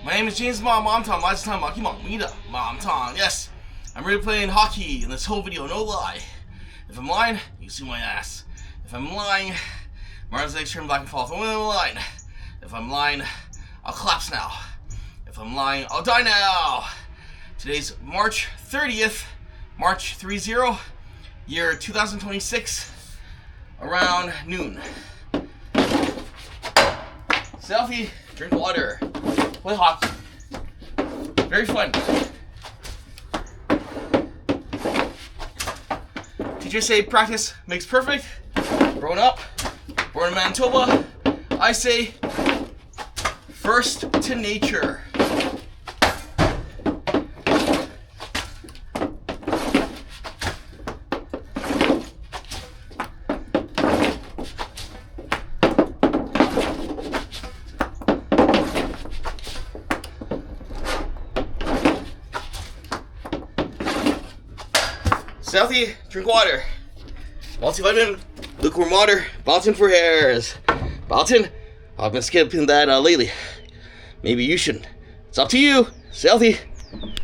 My name is James Ma-CAPRICORN. Last time Ma-CAPRICORN. Yes, I'm really playing hockey in this whole video, no lie. If I'm lying, you see my ass. If I'm lying, Martin's legs turn black and fall. If I'm lying, if I'm lying, I'll collapse now. If I'm lying, I'll die now. Today's March 30th, March 30, year 2026, around noon. Selfie, drink water, play hockey. Very fun. Teachers say practice makes perfect. Growing up, born in Manitoba, I say first to nature. Southie, drink water. Multivitamin, lukewarm water, bouncing for hairs. Bouncing, I've been skipping that lately. Maybe you shouldn't. It's up to you. Southie.